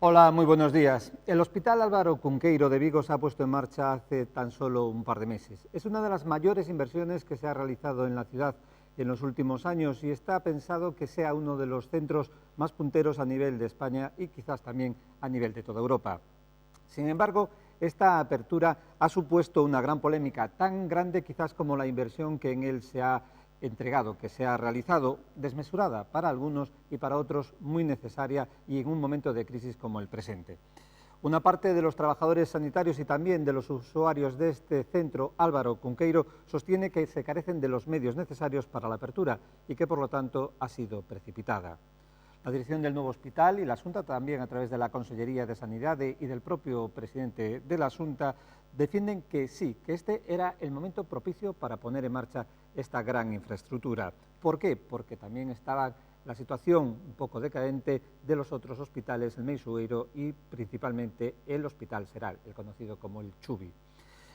Hola, muy buenos días. El Hospital Álvaro Cunqueiro de Vigo se ha puesto en marcha hace tan solo un par de meses. Es una de las mayores inversiones que se ha realizado en la ciudad en los últimos años y está pensado que sea uno de los centros más punteros a nivel de España y quizás también a nivel de toda Europa. Sin embargo, esta apertura ha supuesto una gran polémica, tan grande quizás como la inversión que en él se ha entregado, que se ha realizado, desmesurada para algunos y para otros muy necesaria y en un momento de crisis como el presente. Una parte de los trabajadores sanitarios y también de los usuarios de este centro, Álvaro Cunqueiro, sostiene que se carecen de los medios necesarios para la apertura y que por lo tanto ha sido precipitada. La dirección del nuevo hospital y la Xunta también a través de la Consellería de Sanidad y del propio presidente de la Xunta defienden que sí, que este era el momento propicio para poner en marcha esta gran infraestructura. ¿Por qué? Porque también estaba la situación un poco decadente de los otros hospitales, el Meixueiro y principalmente el Hospital Seral, el conocido como el Chubi.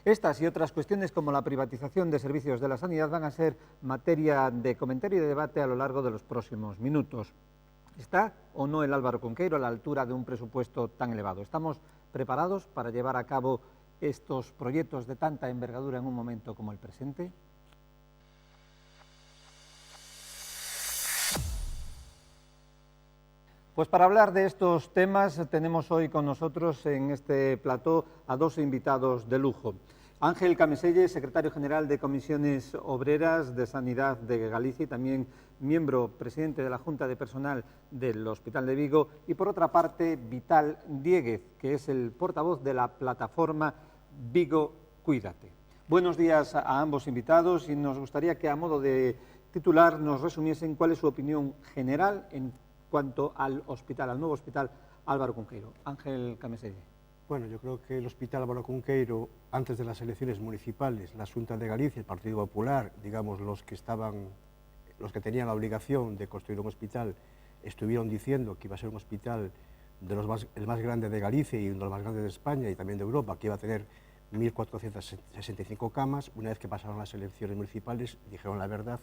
Estas y otras cuestiones como la privatización de servicios de la sanidad van a ser materia de comentario y de debate a lo largo de los próximos minutos. ¿Está o no el Álvaro Cunqueiro a la altura de un presupuesto tan elevado? ¿Estamos preparados para llevar a cabo estos proyectos de tanta envergadura en un momento como el presente? Pues para hablar de estos temas tenemos hoy con nosotros en este plató a dos invitados de lujo. Ángel Cameselle, secretario general de Comisiones Obreras de Sanidad de Galicia y también miembro presidente de la Junta de Personal del Hospital de Vigo, y por otra parte Vital Diéguez, que es el portavoz de la plataforma Vigo Cuídate. Buenos días a ambos invitados y nos gustaría que a modo de titular nos resumiesen cuál es su opinión general en cuanto al hospital, al nuevo hospital Álvaro Cunqueiro. Ángel Cameselle. Bueno, yo creo que el Hospital Álvaro Cunqueiro, antes de las elecciones municipales, la Xunta de Galicia, el Partido Popular, digamos los que tenían la obligación de construir un hospital, estuvieron diciendo que iba a ser un hospital el más grande de Galicia y uno de los más grandes de España y también de Europa, que iba a tener 1.465 camas. Una vez que pasaron las elecciones municipales, dijeron la verdad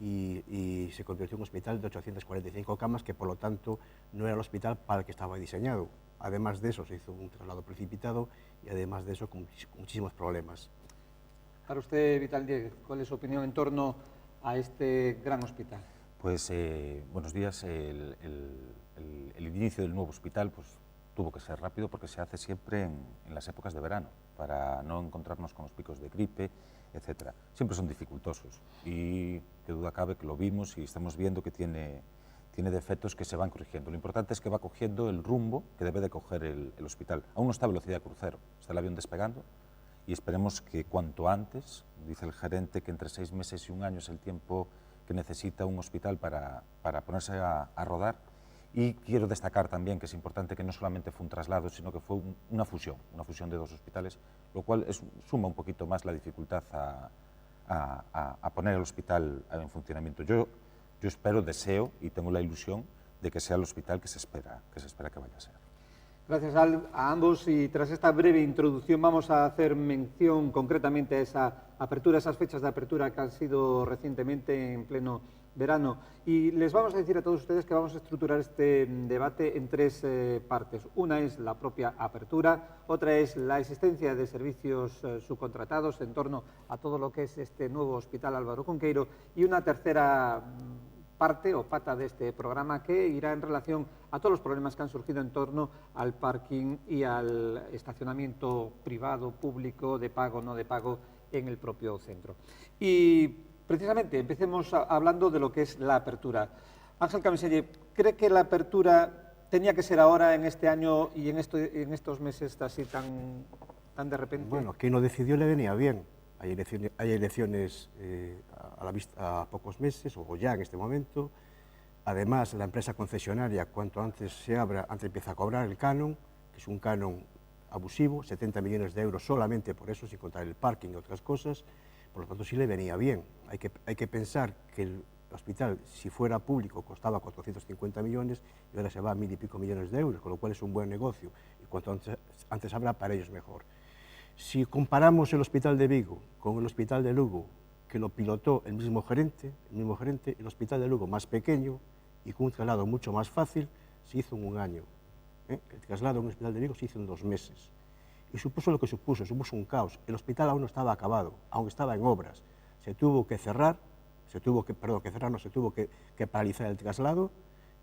y se convirtió en un hospital de 845 camas, que por lo tanto no era el hospital para el que estaba diseñado. Además de eso, se hizo un traslado precipitado y además de eso, con muchísimos problemas. Para usted, Vital Diéguez, ¿cuál es su opinión en torno a este gran hospital? Pues buenos días. El inicio del nuevo hospital pues, tuvo que ser rápido porque se hace siempre en las épocas de verano, para no encontrarnos con los picos de gripe, etc. Siempre son dificultosos y qué duda cabe que lo vimos y estamos viendo que tiene defectos que se van corrigiendo. Lo importante es que va cogiendo el rumbo que debe de coger el hospital. Aún no está a velocidad crucero, está el avión despegando y esperemos que cuanto antes, dice el gerente que entre 6 meses y 1 año es el tiempo que necesita un hospital para ponerse a rodar. Y quiero destacar también que es importante que no solamente fue un traslado, sino que fue una fusión de 2 hospitales, lo cual suma un poquito más la dificultad a poner el hospital en funcionamiento. Yo espero, deseo y tengo la ilusión de que sea el hospital que se espera que vaya a ser. Gracias a ambos y tras esta breve introducción vamos a hacer mención concretamente a esa apertura, esas fechas de apertura que han sido recientemente en pleno verano. Y les vamos a decir a todos ustedes que vamos a estructurar este debate en 3 partes. Una es la propia apertura, otra es la existencia de servicios subcontratados en torno a todo lo que es este nuevo Hospital Álvaro Cunqueiro y una tercera parte o pata de este programa que irá en relación a todos los problemas que han surgido en torno al parking y al estacionamiento privado, público, de pago, no de pago, en el propio centro. Y precisamente empecemos hablando de lo que es la apertura. Ángel Cameselle, ¿cree que la apertura tenía que ser ahora, en este año y en estos meses así tan de repente? Bueno, quien lo decidió le venía bien. Hay elecciones a pocos meses, o ya en este momento. Además, la empresa concesionaria, cuanto antes se abra, antes empieza a cobrar el canon, que es un canon abusivo, 70 millones de euros solamente por eso, sin contar el parking y otras cosas. Por lo tanto, sí le venía bien. Hay que pensar que el hospital, si fuera público, costaba 450 millones y ahora se va a 1.000 y pico millones de euros, con lo cual es un buen negocio. Y cuanto antes habrá, para ellos mejor. Si comparamos el Hospital de Vigo con el Hospital de Lugo, que lo pilotó el mismo gerente, el Hospital de Lugo más pequeño y con un traslado mucho más fácil, se hizo en 1 año. El traslado a un hospital de Vigo se hizo en 2 meses. Y supuso lo que supuso un caos. El hospital aún no estaba acabado, aún estaba en obras. Se tuvo que paralizar el traslado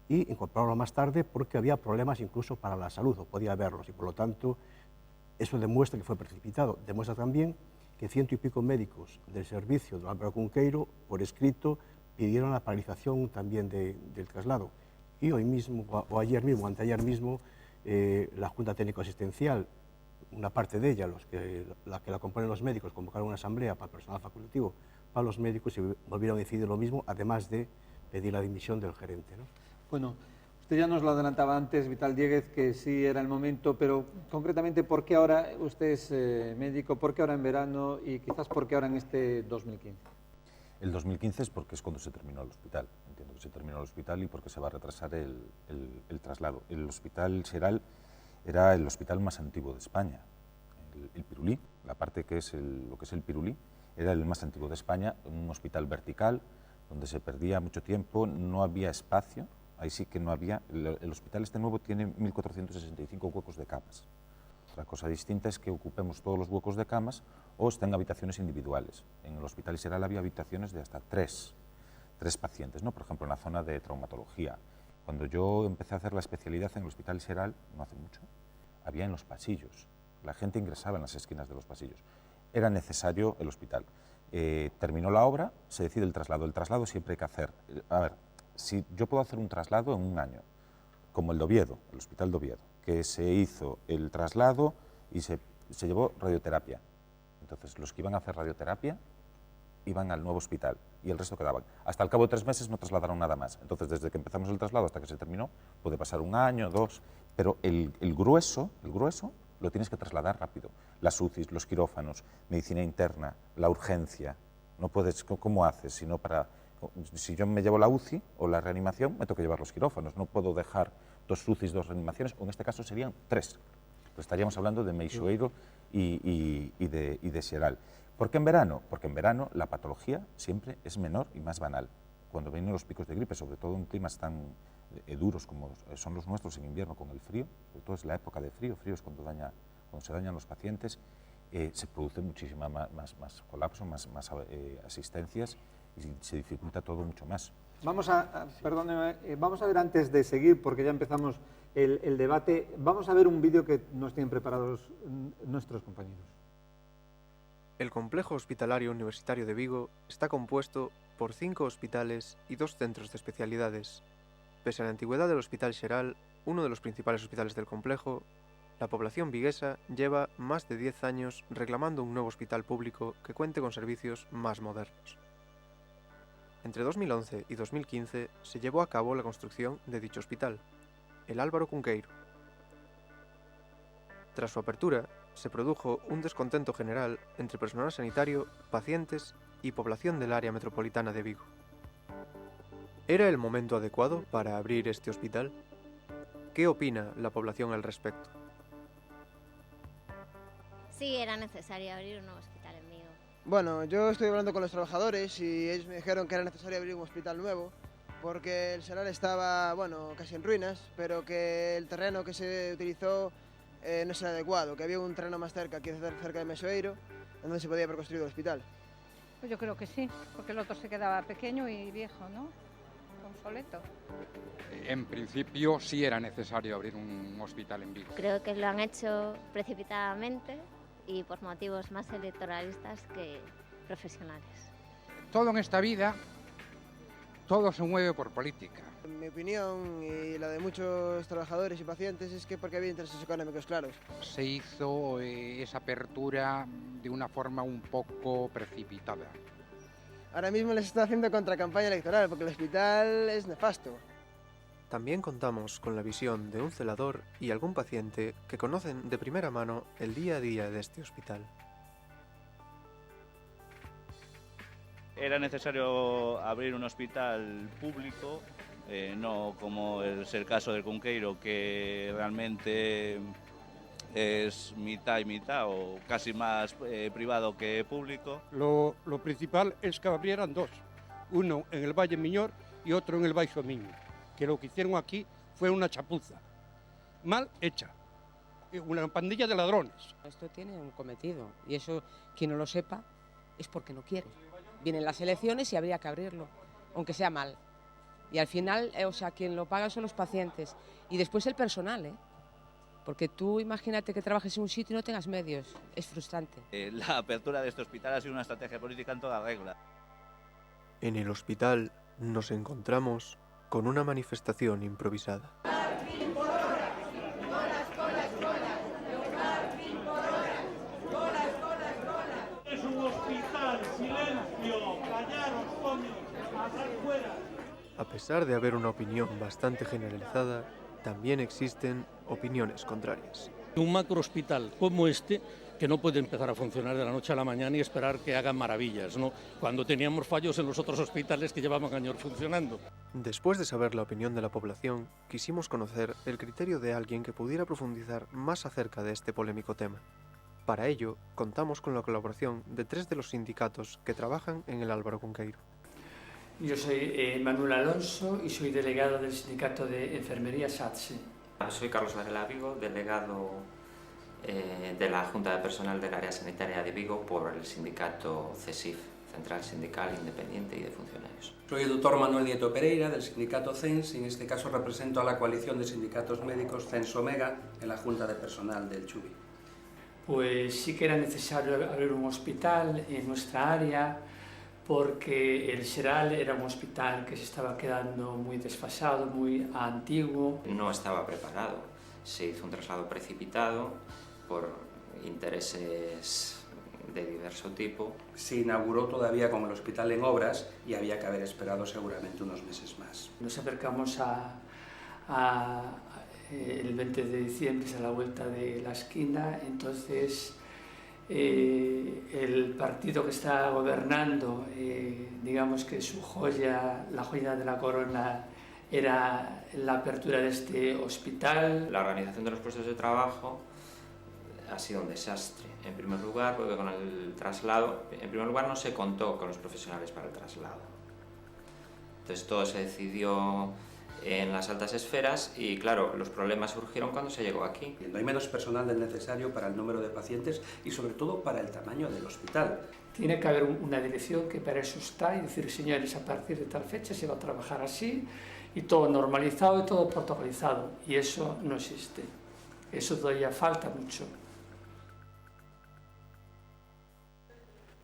y incorporarlo más tarde porque había problemas incluso para la salud, o podía haberlos, y por lo tanto eso demuestra que fue precipitado. Demuestra también que 100 y pico médicos del servicio de Álvaro Cunqueiro, por escrito, pidieron la paralización también del traslado. Y hoy mismo, o ayer mismo, anteayer mismo, la Junta Técnico Asistencial, una parte de ella, la que la componen los médicos, convocaron una asamblea para el personal facultativo, para los médicos, y volvieron a decidir lo mismo, además de pedir la dimisión del gerente, ¿no? Bueno, usted ya nos lo adelantaba antes, Vital Dieguez, que sí era el momento, pero concretamente, ¿por qué ahora? Usted es médico, ¿por qué ahora en verano y quizás por qué ahora en este 2015? El 2015 es porque es cuando se terminó el hospital. Entiendo que se terminó el hospital y porque se va a retrasar el traslado. El Hospital Xeral era el hospital más antiguo de España. El Pirulí, la parte que es lo que es el Pirulí, era el más antiguo de España, un hospital vertical donde se perdía mucho tiempo, no había espacio, ahí sí que no había. El hospital este nuevo tiene 1.465 huecos de camas. La cosa distinta es que ocupemos todos los huecos de camas o estén en habitaciones individuales. En el Hospital Xeral había habitaciones de hasta tres pacientes, ¿no? Por ejemplo, en la zona de traumatología. Cuando yo empecé a hacer la especialidad en el Hospital Xeral, no hace mucho, había en los pasillos. La gente ingresaba en las esquinas de los pasillos. Era necesario el hospital. Terminó la obra, se decide el traslado. El traslado siempre hay que hacer. A ver, si yo puedo hacer un traslado en un año, como el de Oviedo, el Hospital de Oviedo, que se hizo el traslado y se llevó radioterapia. Entonces, los que iban a hacer radioterapia iban al nuevo hospital y el resto quedaban. Hasta el cabo de 3 meses no trasladaron nada más. Entonces, desde que empezamos el traslado hasta que se terminó, puede pasar 1 año, 2, pero el grueso lo tienes que trasladar rápido. Las UCIs, los quirófanos, medicina interna, la urgencia. No puedes, ¿cómo haces? Si yo me llevo la UCI o la reanimación, me tengo que llevar los quirófanos. No puedo dejar 2 UCIs, 2 reanimaciones, o en este caso serían 3. Pues estaríamos hablando de Meixoeiro y de Xeral. ¿Por qué en verano? Porque en verano la patología siempre es menor y más banal. Cuando vienen los picos de gripe, sobre todo en climas tan duros como son los nuestros en invierno con el frío, sobre todo es la época de frío es cuando se dañan los pacientes, se produce muchísima más colapso, más asistencias y se dificulta todo mucho más. Perdóneme, vamos a ver antes de seguir, porque ya empezamos el debate, vamos a ver un vídeo que nos tienen preparados nuestros compañeros. El Complejo Hospitalario Universitario de Vigo está compuesto por 5 hospitales y 2 centros de especialidades. Pese a la antigüedad del Hospital Xeral, uno de los principales hospitales del complejo, la población viguesa lleva más de 10 años reclamando un nuevo hospital público que cuente con servicios más modernos. Entre 2011 y 2015 se llevó a cabo la construcción de dicho hospital, el Álvaro Cunqueiro. Tras su apertura, se produjo un descontento general entre personal sanitario, pacientes y población del área metropolitana de Vigo. ¿Era el momento adecuado para abrir este hospital? ¿Qué opina la población al respecto? Sí, era necesario abrir un nuevo hospital en Vigo. Bueno, yo estoy hablando con los trabajadores y ellos me dijeron que era necesario abrir un hospital nuevo porque el Xeral estaba, bueno, casi en ruinas, pero que el terreno que se utilizó no es el adecuado, que había un terreno más cerca, aquí cerca de Meixoeiro, donde se podía haber construido el hospital. Pues yo creo que sí, porque el otro se quedaba pequeño y viejo, ¿no? Obsoleto. En principio sí era necesario abrir un hospital en Vigo. Creo que lo han hecho precipitadamente y por motivos más electoralistas que profesionales. Todo en esta vida, todo se mueve por política. Mi opinión y la de muchos trabajadores y pacientes es que porque había intereses económicos claros. Se hizo esa apertura de una forma un poco precipitada. Ahora mismo les está haciendo contracampaña electoral porque el hospital es nefasto. También contamos con la visión de un celador y algún paciente que conocen de primera mano el día a día de este hospital. Era necesario abrir un hospital público, no como es el caso del Cunqueiro, que realmente es mitad y mitad o casi más privado que público. Lo principal es que abrieran 2, uno en el Valle Miñor y otro en el Baixo Miño, que lo que hicieron aquí fue una chapuza. mal hecha. Una pandilla de ladrones. Esto tiene un cometido y eso, quien no lo sepa, es porque no quiere. Vienen las elecciones y habría que abrirlo, aunque sea mal. Y al final, o sea, quien lo paga son los pacientes y después el personal, porque tú imagínate que trabajes en un sitio y no tengas medios, es frustrante. La apertura de este hospital ha sido una estrategia política en toda regla. En el hospital nos encontramos con una manifestación improvisada. Es un hospital, silencio, callaros, coño, pasar fuera. A pesar de haber una opinión bastante generalizada, también existen opiniones contrarias. Un macrohospital como este, que no puede empezar a funcionar de la noche a la mañana y esperar que hagan maravillas, ¿no? Cuando teníamos fallos en los otros hospitales que llevaban años funcionando. Después de saber la opinión de la población, quisimos conocer el criterio de alguien que pudiera profundizar más acerca de este polémico tema. Para ello, contamos con la colaboración de 3 de los sindicatos que trabajan en el Álvaro Cunqueiro. Yo soy Manuel Alonso y soy delegado del Sindicato de Enfermería SATSE. Soy Carlos Varela Vigo, delegado de la Junta de Personal del Área Sanitaria de Vigo por el sindicato CESIF, Central Sindical Independiente y de Funcionarios. Soy el doctor Manuel Nieto Pereira del sindicato CENS y en este caso represento a la coalición de sindicatos médicos CENS-Omega en la Junta de Personal del Chubi. Pues sí que era necesario abrir un hospital en nuestra área porque el Xeral era un hospital que se estaba quedando muy desfasado, muy antiguo. No estaba preparado, se hizo un traslado precipitado por intereses de diverso tipo. Se inauguró todavía con el hospital en obras y había que haber esperado seguramente unos meses más. Nos acercamos el 20 de diciembre, a la vuelta de la esquina, entonces el partido que está gobernando, digamos que su joya, la joya de la corona, era la apertura de este hospital. La organización de los puestos de trabajo ha sido un desastre. En primer lugar, porque con el traslado, en primer lugar no se contó con los profesionales para el traslado. Entonces todo se decidió en las altas esferas y claro, los problemas surgieron cuando se llegó aquí. No hay menos personal del necesario para el número de pacientes y sobre todo para el tamaño del hospital. Tiene que haber una dirección que para eso está y decir, señores, a partir de tal fecha se va a trabajar así y todo normalizado y todo protocolizado, y eso no existe. Eso todavía falta mucho.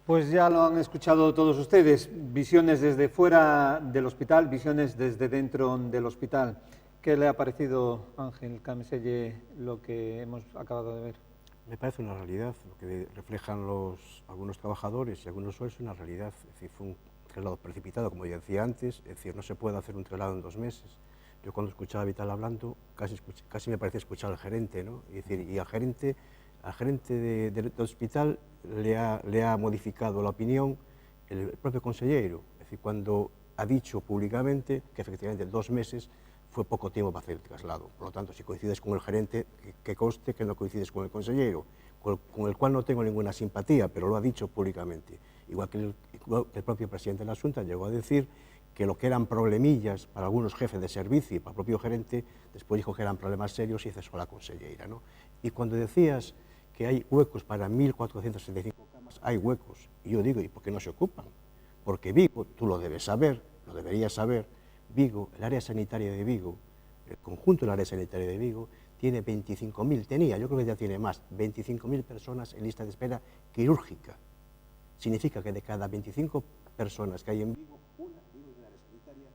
Pues ya lo han escuchado todos ustedes, visiones desde fuera del hospital, visiones desde dentro del hospital. ¿Qué le ha parecido, Ángel Cameselle, lo que hemos acabado de ver? Me parece una realidad, lo que reflejan algunos trabajadores y algunos usuarios es una realidad. Es decir, fue un traslado precipitado, como ya decía antes, es decir, no se puede hacer un traslado en 2 meses. Yo cuando escuchaba a Vital hablando, casi me parecía escuchar al gerente, ¿no? Es decir, y al gerente del hospital le ha modificado la opinión el propio consejero, es decir, cuando ha dicho públicamente que efectivamente 2 meses fue poco tiempo para hacer el traslado. Por lo tanto, si coincides con el gerente, que conste que no coincides con el consejero, con el cual no tengo ninguna simpatía, pero lo ha dicho públicamente. Igual que el propio presidente de la Junta llegó a decir que lo que eran problemillas para algunos jefes de servicio y para el propio gerente, después dijo que eran problemas serios y cesó a la consellera, ¿no? Y cuando decías que hay huecos para 1.475 camas, hay huecos. Y yo digo, ¿y por qué no se ocupan? Porque Vigo, tú lo debes saber, lo deberías saber, Vigo, el área sanitaria de Vigo, el conjunto del área sanitaria de Vigo, tiene 25.000, tenía, yo creo que ya tiene más, 25.000 personas en lista de espera quirúrgica. Significa que de cada 25 personas que hay en Vigo, una en el área sanitaria,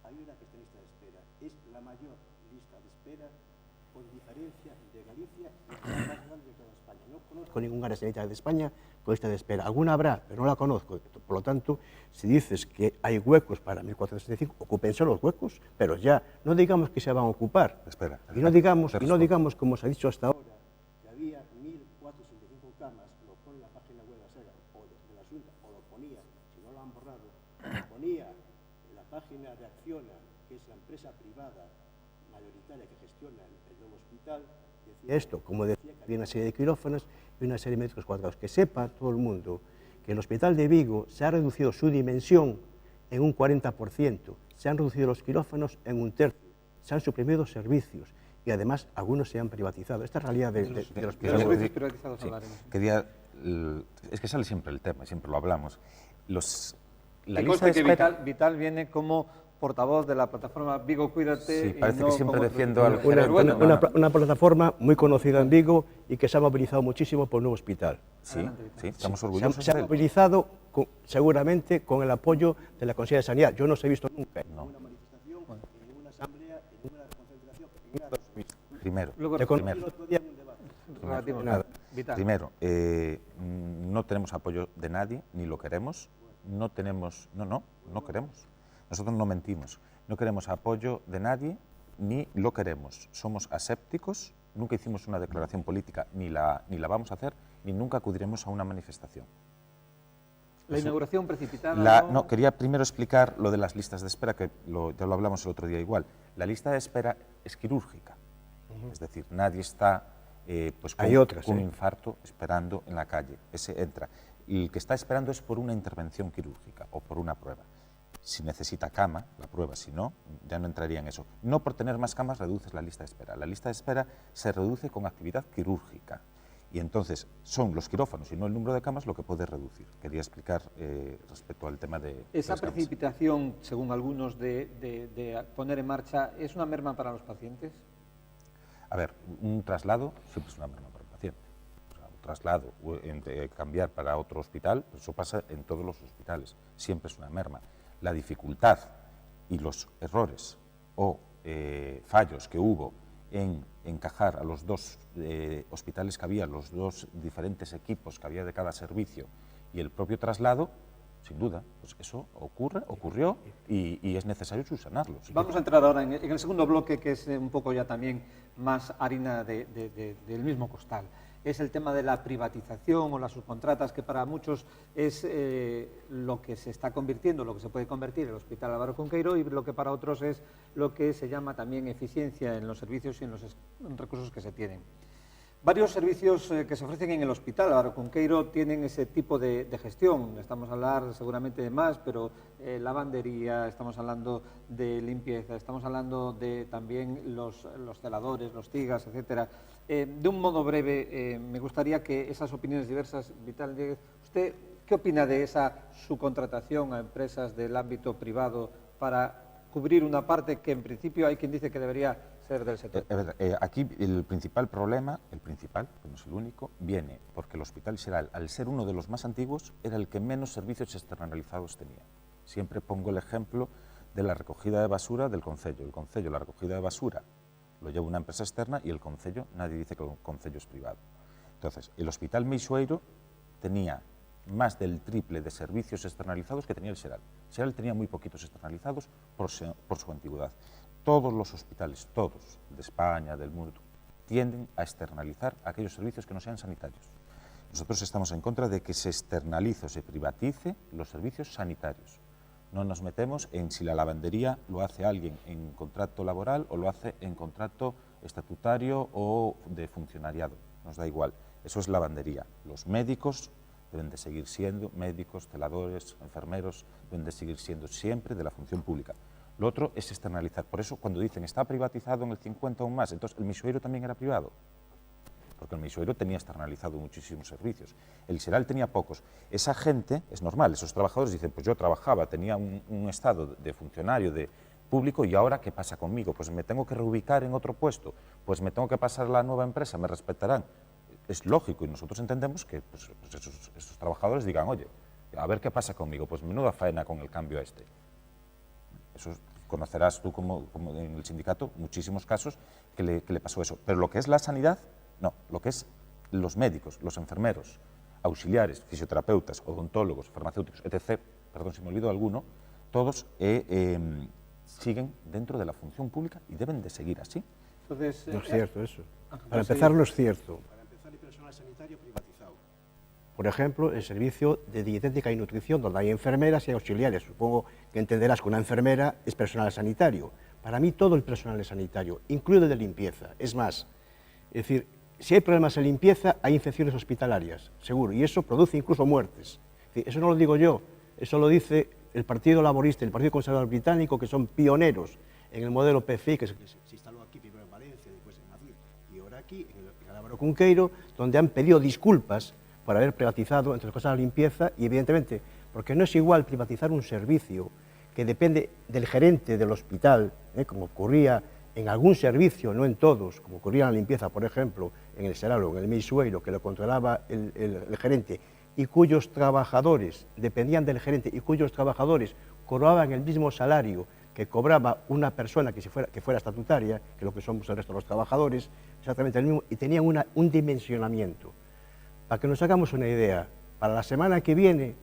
hay una que está en lista de espera. Es la mayor lista de espera con diferencia de Galicia y la más grande de toda España. No conozco ningún área sanitaria de España con lista de espera. Alguna habrá, pero no la conozco. Por lo tanto, si dices que hay huecos para 1.475, ocúpense los huecos, pero ya, no digamos que se van a ocupar. Espera. Y no digamos, como se ha dicho hasta ahora, que había 1.475 camas, lo pone en la página web de la Junta, o lo ponía, si no lo han borrado, lo ponía en la página de Acciona, que es la empresa privada mayoritaria que gestiona el nuevo hospital, decía esto, como decía, que había una serie de quirófanos y una serie de médicos cuadrados. Que sepa todo el mundo que el hospital de Vigo se ha reducido su dimensión en un 40%, se han reducido los quirófanos en 1/3, se han suprimido servicios y además algunos se han privatizado. Esta es la realidad de los servicios privatizados. Sí, es que sale siempre el tema, siempre lo hablamos. La lista de espera... Vital viene como portavoz de la plataforma Vigo Cuídate. Sí, parece y no que siempre como defiendo al... Una plataforma muy conocida en Vigo y que se ha movilizado muchísimo por el nuevo hospital. Sí, sí, estamos orgullosos Se ha movilizado seguramente con el apoyo de la Consejería de Sanidad. Yo no os he visto nunca en una manifestación, en una asamblea, en una concentración. Primero, no tenemos apoyo de nadie, ni lo queremos. No queremos. Nosotros no mentimos. No queremos apoyo de nadie, ni lo queremos. Somos asépticos, nunca hicimos una declaración política, ni la vamos a hacer, ni nunca acudiremos a una manifestación. La inauguración precipitada... No, quería primero explicar lo de las listas de espera, que ya lo hablamos el otro día igual. La lista de espera es quirúrgica, es decir, nadie está con un infarto esperando en la calle, ese entra. Y el que está esperando es por una intervención quirúrgica o por una prueba. Si necesita cama, la prueba, si no, ya no entraría en eso. No por tener más camas reduces la lista de espera. La lista de espera se reduce con actividad quirúrgica. Y entonces son los quirófanos y no el número de camas lo que puede reducir. Quería explicar respecto al tema de... Esa precipitación, según algunos, de poner en marcha, ¿es una merma para los pacientes? A ver, un traslado siempre es una merma para el paciente. O sea, un traslado, cambiar para otro hospital, eso pasa en todos los hospitales. Siempre es una merma. La dificultad y los errores o fallos que hubo en encajar a los dos hospitales que había, los dos diferentes equipos que había de cada servicio y el propio traslado, sin duda, pues eso ocurrió y es necesario subsanarlo. Vamos a entrar ahora en el segundo bloque, que es un poco ya también más harina del mismo costal. Es el tema de la privatización o las subcontratas, que para muchos es lo que se está convirtiendo, lo que se puede convertir el Hospital Álvaro Cunqueiro, y lo que para otros es lo que se llama también eficiencia en los servicios y en los recursos que se tienen. Varios servicios que se ofrecen en el Hospital Álvaro Cunqueiro tienen ese tipo de gestión. Estamos a hablar seguramente de más, pero lavandería, estamos hablando de limpieza, estamos hablando de también los celadores, los tigas, etcétera. De un modo breve, me gustaría que esas opiniones diversas, Vital Dieguez, ¿usted qué opina de esa subcontratación a empresas del ámbito privado para cubrir una parte que en principio hay quien dice que debería ser del sector? Aquí el principal problema, que no es el único, viene porque el Hospital Xeral, al ser uno de los más antiguos, era el que menos servicios externalizados tenía. Siempre pongo el ejemplo de la recogida de basura del concello. El concello, la recogida de basura, lo lleva una empresa externa y el concello, nadie dice que el concello es privado. Entonces, el Hospital Meixoeiro tenía más del triple de servicios externalizados que tenía el Xeral. El Xeral tenía muy poquitos externalizados por su antigüedad. Todos los hospitales, todos, de España, del mundo, tienden a externalizar aquellos servicios que no sean sanitarios. Nosotros estamos en contra de que se externalice o se privatice los servicios sanitarios. No nos metemos en si la lavandería lo hace alguien en contrato laboral o lo hace en contrato estatutario o de funcionariado. Nos da igual. Eso es lavandería. Los médicos deben de seguir siendo médicos, celadores, enfermeros, deben de seguir siendo siempre de la función pública. Lo otro es externalizar. Por eso, cuando dicen está privatizado en el 50 o más, entonces el Meixoeiro también era privado. Porque el Meixoeiro tenía externalizado muchísimos servicios. El Xeral tenía pocos. Esa gente, es normal, esos trabajadores dicen, pues yo trabajaba, tenía un estado de funcionario, de público, y ahora ¿qué pasa conmigo? Pues me tengo que reubicar en otro puesto, pues me tengo que pasar a la nueva empresa, me respetarán. Es lógico y nosotros entendemos que pues esos trabajadores digan, oye, a ver qué pasa conmigo, pues menuda faena con el cambio a este. Eso conocerás tú como en el sindicato muchísimos casos que le pasó eso. Pero lo que es la sanidad, no. Lo que es los médicos, los enfermeros, auxiliares, fisioterapeutas, odontólogos, farmacéuticos, etc., perdón si me olvido alguno, todos siguen dentro de la función pública y deben de seguir así. Entonces, no es cierto eso. Para empezar, no es cierto. Para empezar, el personal sanitario privatizado. Por ejemplo, el servicio de dietética y nutrición, donde hay enfermeras y auxiliares. Supongo que entenderás que una enfermera es personal sanitario. Para mí todo el personal es sanitario, incluido el de limpieza. Es más, es decir, si hay problemas en limpieza, hay infecciones hospitalarias, seguro, y eso produce incluso muertes. Es decir, eso no lo digo yo, eso lo dice el Partido Laborista y el Partido Conservador Británico, que son pioneros en el modelo PFI, que se instaló aquí primero en Valencia. Valencia, después en Madrid y ahora aquí, en Álvaro Cunqueiro, donde han pedido disculpas por haber privatizado, entre cosas, la limpieza, y evidentemente, porque no es igual privatizar un servicio que depende del gerente del hospital, como ocurría en algún servicio, no en todos, como ocurría en la limpieza, por ejemplo, en el Seral o en el Meixueiro, que lo controlaba el gerente, y cuyos trabajadores dependían del gerente y cuyos trabajadores cobraban el mismo salario que cobraba una persona que fuera estatutaria, que lo que somos el resto de los trabajadores, exactamente el mismo, y tenían un dimensionamiento. Para que nos hagamos una idea, para la semana que viene,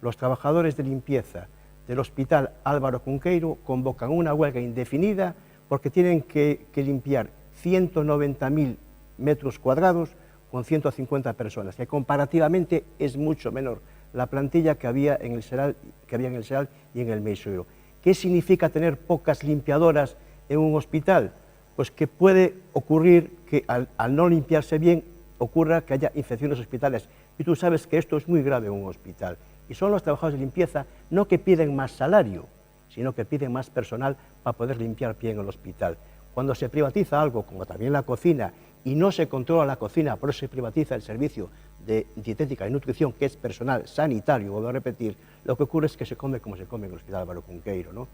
los trabajadores de limpieza del Hospital Álvaro Cunqueiro convocan una huelga indefinida porque tienen que limpiar 190.000 metros cuadrados con 150 personas, que comparativamente es mucho menor la plantilla que había en el Seral y en el Meixueiro. ¿Qué significa tener pocas limpiadoras en un hospital? Pues que puede ocurrir que al no limpiarse bien ocurra que haya infecciones hospitalarias. Y tú sabes que esto es muy grave en un hospital. Y son los trabajadores de limpieza no que piden más salario, sino que piden más personal para poder limpiar bien el hospital. Cuando se privatiza algo, como también la cocina, y no se controla la cocina, por eso se privatiza el servicio de dietética y nutrición, que es personal sanitario, vuelvo a repetir, lo que ocurre es que se come como se come en el Hospital Álvaro Cunqueiro, ¿no?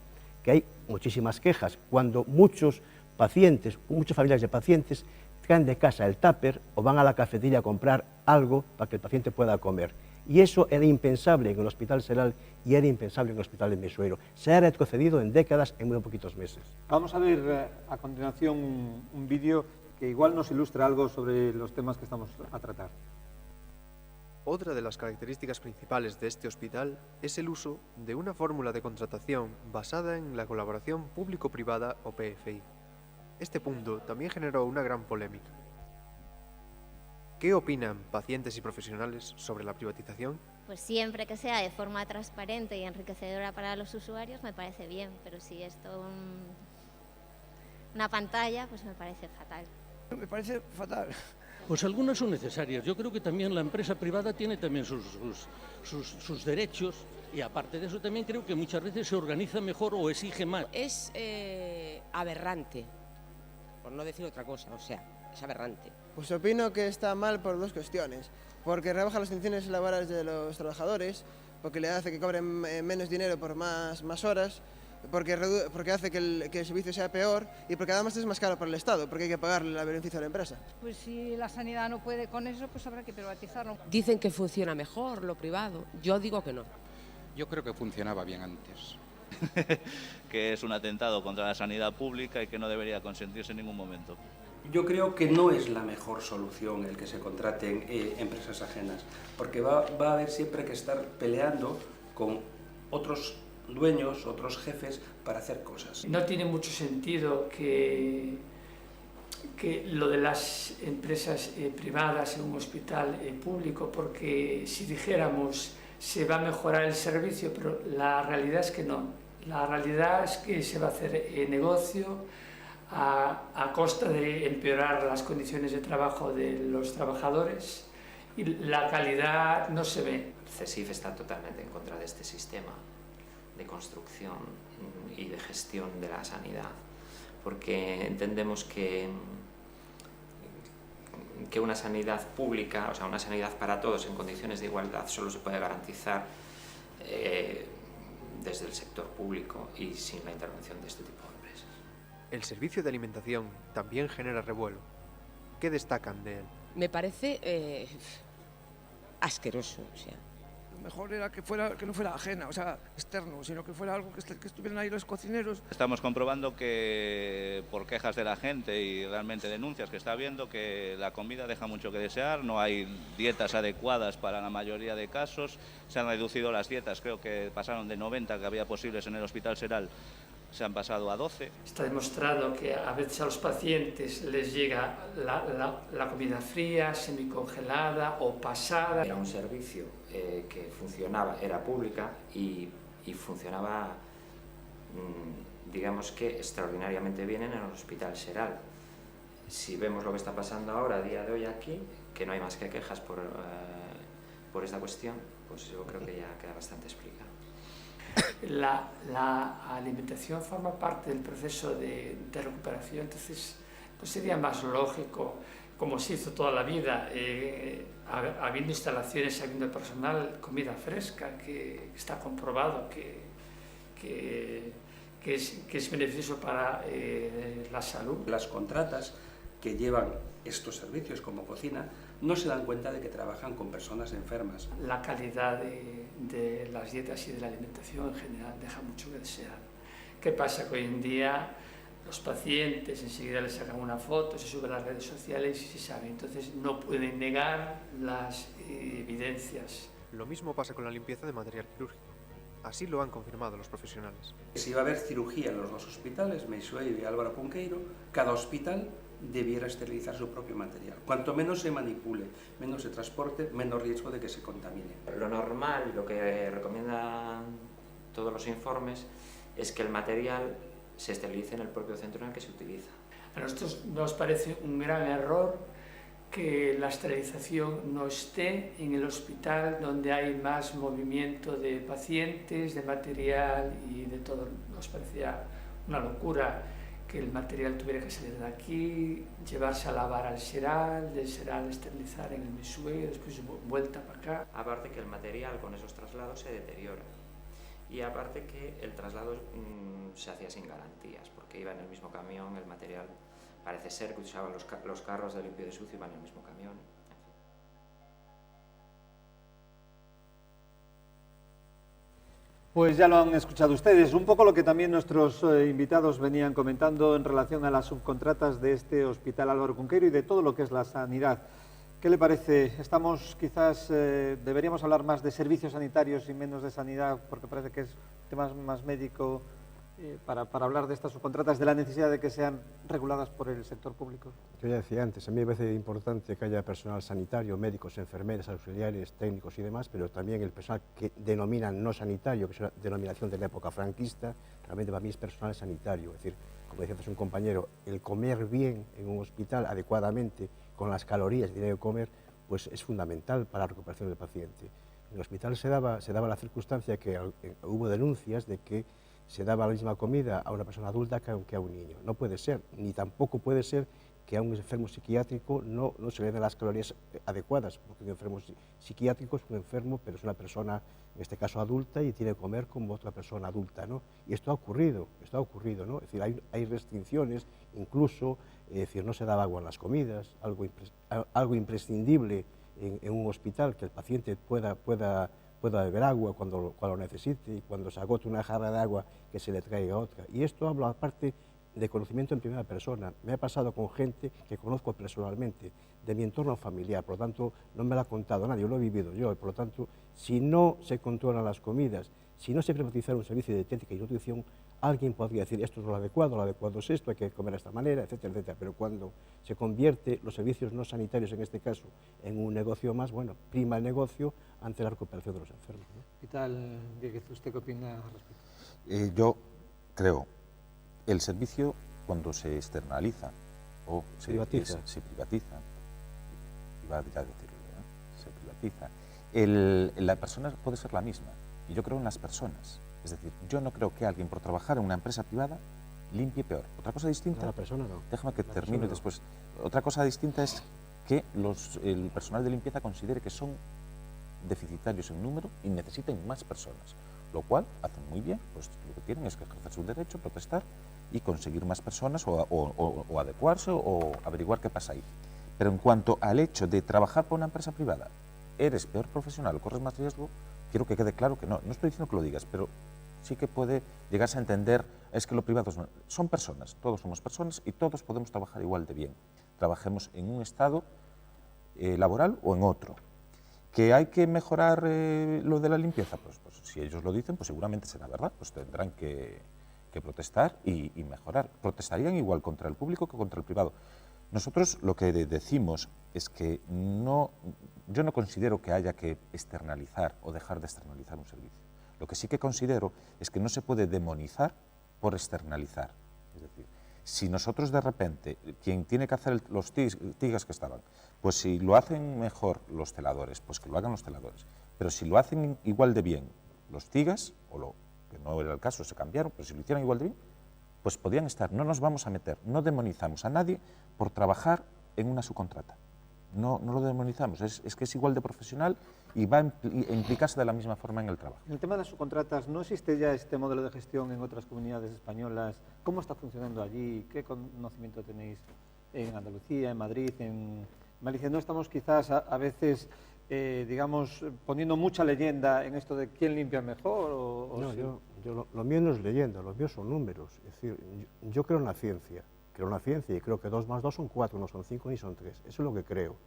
Que hay muchísimas quejas, cuando muchos pacientes, muchas familias de pacientes, traen de casa el tupper o van a la cafetería a comprar algo para que el paciente pueda comer. Y eso era impensable en el Hospital Seral y era impensable en el Hospital de Meixueiro. Se ha retrocedido en décadas en muy poquitos meses. Vamos a ver a continuación un vídeo que igual nos ilustra algo sobre los temas que estamos a tratar. Otra de las características principales de este hospital es el uso de una fórmula de contratación basada en la colaboración público-privada o PFI. Este punto también generó una gran polémica. ¿Qué opinan pacientes y profesionales sobre la privatización? Pues siempre que sea de forma transparente y enriquecedora para los usuarios me parece bien, pero si es todo una pantalla, pues me parece fatal. Me parece fatal. Pues algunas son necesarias. Yo creo que también la empresa privada tiene también sus derechos y aparte de eso también creo que muchas veces se organiza mejor o exige más. Es aberrante, por no decir otra cosa, o sea, es aberrante. Pues opino que está mal por dos cuestiones. Porque rebaja las condiciones laborales de los trabajadores, porque le hace que cobren menos dinero por más horas, porque hace que el servicio sea peor y porque además es más caro para el Estado, porque hay que pagarle el beneficio a la empresa. Pues si la sanidad no puede con eso, pues habrá que privatizarlo. Dicen que funciona mejor lo privado, yo digo que no. Yo creo que funcionaba bien antes. Que es un atentado contra la sanidad pública y que no debería consentirse en ningún momento. Yo creo que no es la mejor solución el que se contraten empresas ajenas, porque va a haber siempre que estar peleando con otros dueños, otros jefes, para hacer cosas. No tiene mucho sentido que lo de las empresas privadas en un hospital público, porque si dijéramos se va a mejorar el servicio, pero la realidad es que no. La realidad es que se va a hacer negocio a costa de empeorar las condiciones de trabajo de los trabajadores y la calidad no se ve. CESIF está totalmente en contra de este sistema de construcción y de gestión de la sanidad, porque entendemos que una sanidad pública, o sea, una sanidad para todos en condiciones de igualdad, solo se puede garantizar desde el sector público y sin la intervención de este tipo de empresas. El servicio de alimentación también genera revuelo. ¿Qué destacan de él? Me parece asqueroso, o sea. Lo mejor era que no fuera ajena, o sea, externo, sino que fuera algo que estuvieran ahí los cocineros. Estamos comprobando que por quejas de la gente y realmente denuncias que está habiendo, que la comida deja mucho que desear, no hay dietas adecuadas para la mayoría de casos, se han reducido las dietas, creo que pasaron de 90 que había posibles en el Hospital Seral, se han pasado a 12. Está demostrado que a veces a los pacientes les llega la comida fría, semicongelada o pasada. Era un servicio que funcionaba, era pública y funcionaba, digamos que extraordinariamente bien en el Hospital Seral. Si vemos lo que está pasando ahora, a día de hoy aquí, que no hay más que quejas por esta cuestión, pues yo creo que ya queda bastante explicado. La alimentación forma parte del proceso de recuperación, entonces pues sería más lógico, como se hizo toda la vida, habiendo instalaciones, habiendo personal, comida fresca, que está comprobado que es beneficioso para la salud. Las contratas que llevan estos servicios como cocina no se dan cuenta de que trabajan con personas enfermas. La calidad de las dietas y de la alimentación en general deja mucho que desear. ¿Qué pasa? Que hoy en día los pacientes enseguida les sacan una foto, se suben a las redes sociales y se sabe, entonces no pueden negar las evidencias. Lo mismo pasa con la limpieza de material quirúrgico. Así lo han confirmado los profesionales. Si va a haber cirugía en los dos hospitales, Meixoeiro y Álvaro Cunqueiro, cada hospital debiera esterilizar su propio material. Cuanto menos se manipule, menos se transporte, menos riesgo de que se contamine. Lo normal, lo que recomiendan todos los informes, es que el material se esterilice en el propio centro en el que se utiliza. A nosotros nos parece un gran error que la esterilización no esté en el hospital donde hay más movimiento de pacientes, de material y de todo. Nos parecía una locura que el material tuviera que salir de aquí, llevarse a lavar al Xeral, del Xeral esterilizar en el Meixoeiro, después vuelta para acá. Aparte que el material con esos traslados se deteriora. Y aparte que el traslado se hacía sin garantías, porque iba en el mismo camión, el material parece ser que usaban los carros de limpio de sucio, iban en el mismo camión. Pues ya lo han escuchado ustedes, un poco lo que también nuestros invitados venían comentando en relación a las subcontratas de este Hospital Álvaro Cunqueiro y de todo lo que es la sanidad. ¿Qué le parece? Estamos quizás, deberíamos hablar más de servicios sanitarios y menos de sanidad, porque parece que es tema más médico, para hablar de estas subcontratas, de la necesidad de que sean reguladas por el sector público. Yo ya decía antes, a mí me parece importante que haya personal sanitario, médicos, enfermeras, auxiliares, técnicos y demás, pero también el personal que denominan no sanitario, que es una denominación de la época franquista, realmente para mí es personal sanitario. Es decir, como decía antes un compañero, el comer bien en un hospital adecuadamente, con las calorías que tiene que comer, pues es fundamental para la recuperación del paciente. En el hospital se daba la circunstancia que hubo denuncias de que se daba la misma comida a una persona adulta que a un niño. No puede ser, ni tampoco puede ser que a un enfermo psiquiátrico no se le den las calorías adecuadas, porque un enfermo psiquiátrico es un enfermo, pero es una persona, en este caso adulta, y tiene que comer como otra persona adulta, ¿no? Y esto ha ocurrido, ¿no? Es decir, hay restricciones, incluso, es decir, no se daba agua en las comidas, algo imprescindible en un hospital, que el paciente pueda beber agua cuando lo necesite, y cuando se agote una jarra de agua que se le traiga otra. Y esto hablo aparte de conocimiento en primera persona. Me ha pasado con gente que conozco personalmente, de mi entorno familiar, por lo tanto no me lo ha contado nadie, lo he vivido yo, y por lo tanto si no se controlan las comidas, si no se privatiza un servicio de dietética y nutrición, alguien podría decir esto es lo adecuado es esto, hay que comer de esta manera, etcétera, etcétera. Pero cuando se convierte los servicios no sanitarios, en este caso, en un negocio más, bueno, prima el negocio ante la recuperación de los enfermos, ¿no? ¿Qué tal, Dieguez, usted qué opina al respecto? Yo creo, el servicio cuando se externaliza o se privatiza, se privatiza, la persona puede ser la misma. Y yo creo en las personas. Es decir, yo no creo que alguien por trabajar en una empresa privada limpie peor. Otra cosa distinta... La persona no. Déjame que termine después. Otra cosa distinta es que el personal de limpieza considere que son deficitarios en número y necesiten más personas. Lo cual hacen muy bien, pues lo que tienen es que ejercer su derecho, protestar y conseguir más personas o adecuarse o averiguar qué pasa ahí. Pero en cuanto al hecho de trabajar para una empresa privada, eres peor profesional o corres más riesgo, quiero que quede claro que no estoy diciendo que lo digas, pero sí que puede llegarse a entender, es que lo privado son personas, todos somos personas y todos podemos trabajar igual de bien. Trabajemos en un estado laboral o en otro. ¿Que hay que mejorar lo de la limpieza? Pues si ellos lo dicen, pues seguramente será verdad, pues tendrán que protestar y mejorar. Protestarían igual contra el público que contra el privado. Nosotros lo que decimos es que yo no considero que haya que externalizar o dejar de externalizar un servicio. Lo que sí que considero es que no se puede demonizar por externalizar. Es decir, si nosotros de repente, quien tiene que hacer los tigas que estaban, pues si lo hacen mejor los celadores, pues que lo hagan los celadores. Pero si lo hacen igual de bien los tigas que no era el caso, se cambiaron, pero si lo hicieran igual de bien, pues podían estar. No nos vamos a meter, no demonizamos a nadie por trabajar en una subcontrata. No lo demonizamos, es que es igual de profesional y va a implicarse de la misma forma en el trabajo. En el tema de las subcontratas, ¿no existe ya este modelo de gestión en otras comunidades españolas? ¿Cómo está funcionando allí? ¿Qué conocimiento tenéis en Andalucía, en Madrid, en Galicia? ¿No estamos quizás a veces, digamos, poniendo mucha leyenda en esto de quién limpia mejor? No, sí? Lo mío no es leyenda, lo mío son números. Es decir, yo creo en la ciencia. Creo en la ciencia y creo que 2 más 2 son 4, no son 5 ni son 3. Eso es lo que creo.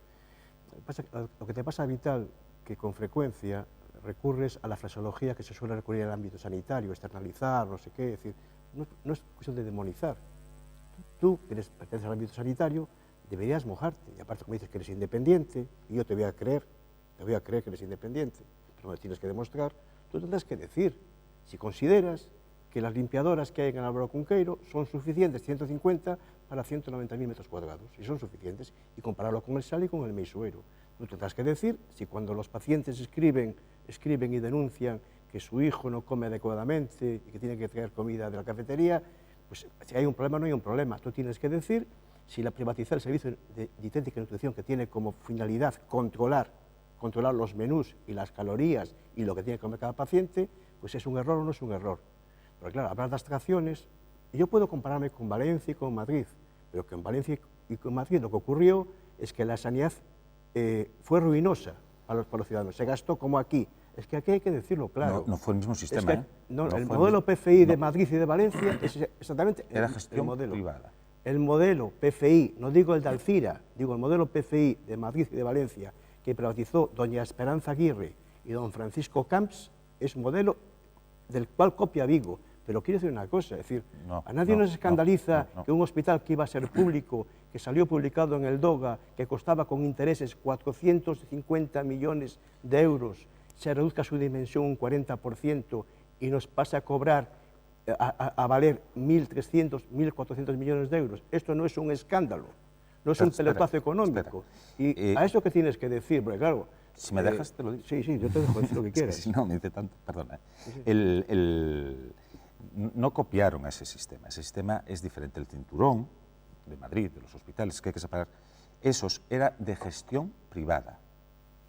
Lo que te pasa, Vital, que con frecuencia recurres a la fraseología que se suele recurrir en el ámbito sanitario, externalizar, no sé qué. Es decir, no es cuestión de demonizar. Tú, que perteneces al ámbito sanitario, deberías mojarte. Y aparte, como dices que eres independiente, y yo te voy a creer que eres independiente, pero me tienes que demostrar, tú tendrás que decir si consideras que las limpiadoras que hay en el Álvaro Cunqueiro son suficientes, 150 para 190.000 metros cuadrados, y son suficientes, y compararlo con el Sal y con el Meixuero. Tú tendrás que decir si cuando los pacientes escriben y denuncian que su hijo no come adecuadamente y que tiene que traer comida de la cafetería, pues si hay un problema o no hay un problema. Tú tienes que decir si la privatizar el servicio de dietética y nutrición, que tiene como finalidad controlar los menús y las calorías y lo que tiene que comer cada paciente, pues es un error o no es un error. Pero claro, hablar de abstracciones, y yo puedo compararme con Valencia y con Madrid, pero que en Valencia y con Madrid lo que ocurrió es que la sanidad fue ruinosa para los ciudadanos, se gastó como aquí. Es que aquí hay que decirlo claro. No fue el mismo sistema, el modelo PFI de Madrid y de Valencia es exactamente era gestión el modelo privada. El modelo PFI, no digo el de Alcira, digo el modelo PFI de Madrid y de Valencia, que privatizó doña Esperanza Aguirre y don Francisco Camps, es un modelo del cual copia Vigo. Pero quiero decir una cosa, es decir, a nadie nos escandaliza que un hospital que iba a ser público, que salió publicado en el DOGA, que costaba con intereses 450 millones de euros, se reduzca su dimensión un 40% y nos pase a cobrar, a valer 1.300, 1.400 millones de euros. Esto no es un escándalo, no es un pelotazo económico. Y a eso que tienes que decir, porque claro... Si me dejas, te lo digo. Sí, yo te dejo decir lo que quieras. Es que si no, me dice tanto, perdona. Sí. No copiaron a ese sistema es diferente. El cinturón de Madrid, de los hospitales, que hay que separar, esos era de gestión privada.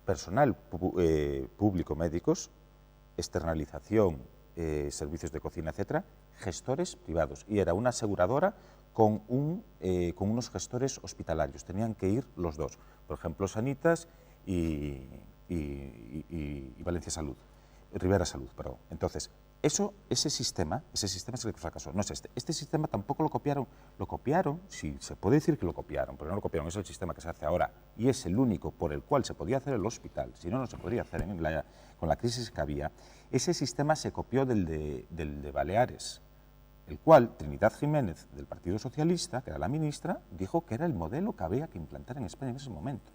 Personal público, médicos, externalización, servicios de cocina, etcétera, gestores privados. Y era una aseguradora con unos gestores hospitalarios. Tenían que ir los dos. Por ejemplo, Sanitas y Valencia Salud, Rivera Salud, perdón. Entonces, ese sistema es el que fracasó, no es este. Este sistema tampoco lo copiaron, sí, se puede decir que lo copiaron, pero no lo copiaron, es el sistema que se hace ahora y es el único por el cual se podía hacer el hospital, si no, no se podría hacer con la crisis que había. Ese sistema se copió del de Baleares, el cual Trinidad Jiménez, del Partido Socialista, que era la ministra, dijo que era el modelo que había que implantar en España en ese momento.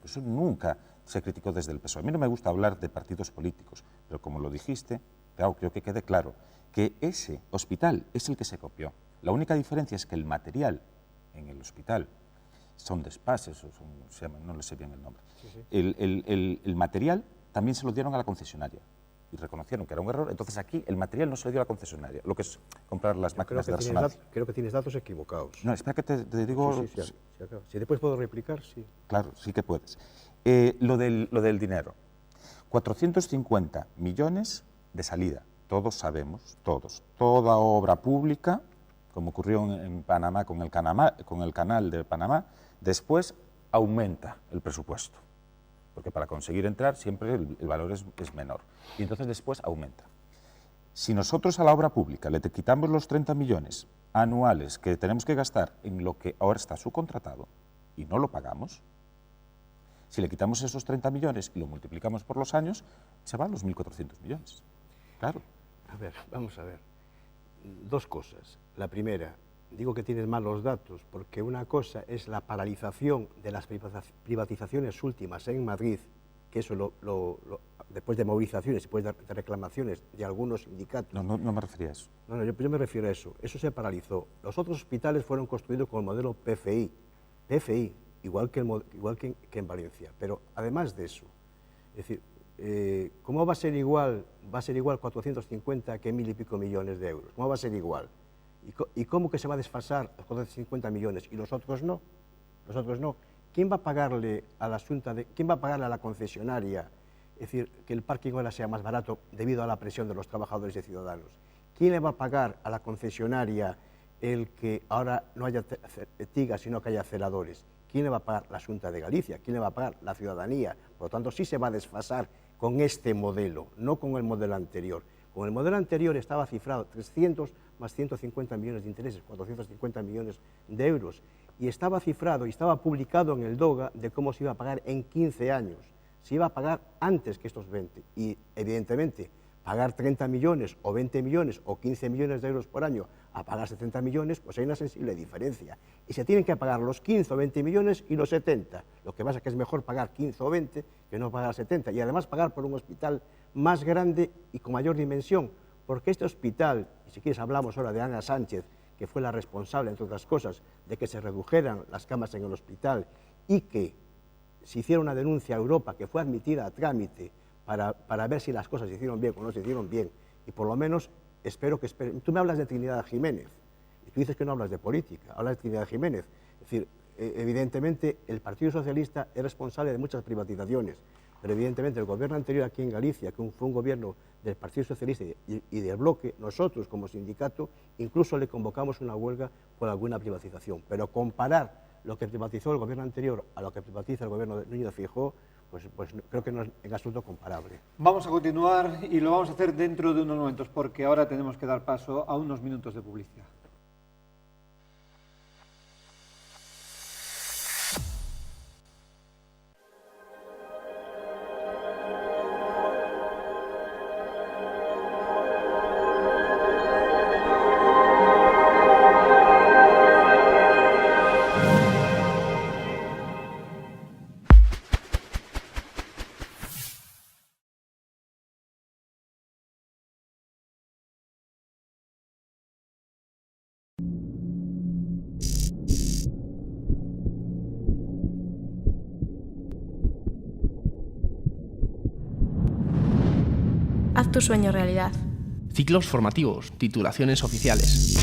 Eso nunca se criticó desde el PSOE. A mí no me gusta hablar de partidos políticos, pero como lo dijiste, claro, creo que quede claro que ese hospital es el que se copió. La única diferencia es que el material en el hospital son despases, no le sé bien el nombre. Sí. El material también se lo dieron a la concesionaria y reconocieron que era un error. Entonces aquí el material no se lo dio a la concesionaria, lo que es comprar las máquinas de resonancia. Creo que tienes datos equivocados. No, espera que te digo... Sí, si después puedo replicar, sí. Claro, sí que puedes. Lo del dinero. 450 millones de salida. Todos sabemos, toda obra pública, como ocurrió en Panamá con el canal de Panamá, después aumenta el presupuesto. Porque para conseguir entrar siempre el valor es menor. Y entonces después aumenta. Si nosotros a la obra pública le quitamos los 30 millones anuales que tenemos que gastar en lo que ahora está subcontratado y no lo pagamos, si le quitamos esos 30 millones y lo multiplicamos por los años, se van los 1.400 millones. Claro. A ver, vamos a ver. Dos cosas. La primera, digo que tienes mal los datos, porque una cosa es la paralización de las privatizaciones últimas en Madrid, que eso después de movilizaciones, después de reclamaciones de algunos sindicatos... No me refería a eso. No, yo me refiero a eso. Eso se paralizó. Los otros hospitales fueron construidos con el modelo PFI, igual que en Valencia. Pero además de eso, es decir, ¿cómo va a ser igual 450 que 1.000 y pico millones de euros? ¿Cómo va a ser igual? ¿Y cómo que se va a desfasar los 450 millones y los otros no? Los otros no. ¿Quién va a pagarle a la quién va a pagarle a la concesionaria, es decir, que el parking ahora sea más barato debido a la presión de los trabajadores y ciudadanos? ¿Quién le va a pagar a la concesionaria el que ahora no haya tigas, sino que haya celadores? ¿Quién le va a pagar? La Xunta de Galicia. ¿Quién le va a pagar? La ciudadanía. Por lo tanto, sí se va a desfasar con este modelo, no con el modelo anterior. Con el modelo anterior estaba cifrado 300 más 150 millones de intereses, 450 millones de euros. Y estaba cifrado y estaba publicado en el DOGA de cómo se iba a pagar en 15 años. Se iba a pagar antes que estos 20. Y, evidentemente, pagar 30 millones o 20 millones o 15 millones de euros por año a pagar 70 millones, pues hay una sensible diferencia. Y se tienen que pagar los 15 o 20 millones y los 70. Lo que pasa es que es mejor pagar 15 o 20 que no pagar 70. Y además pagar por un hospital más grande y con mayor dimensión. Porque este hospital, y si quieres hablamos ahora de Ana Sánchez, que fue la responsable, entre otras cosas, de que se redujeran las camas en el hospital y que se hiciera una denuncia a Europa que fue admitida a trámite para ver si las cosas se hicieron bien o no se hicieron bien. Y por lo menos espero que... Tú me hablas de Trinidad Jiménez y tú dices que no hablas de política, hablas de Trinidad Jiménez. Es decir, evidentemente el Partido Socialista es responsable de muchas privatizaciones, pero evidentemente el gobierno anterior aquí en Galicia, que fue un gobierno del Partido Socialista y del Bloque, nosotros como sindicato incluso le convocamos una huelga por alguna privatización. Pero comparar lo que privatizó el gobierno anterior a lo que privatiza el gobierno de Núñez Feijóo, pues creo que no es en absoluto comparable. Vamos a continuar y lo vamos a hacer dentro de unos momentos porque ahora tenemos que dar paso a unos minutos de publicidad. Haz tu sueño realidad. Ciclos formativos, titulaciones oficiales.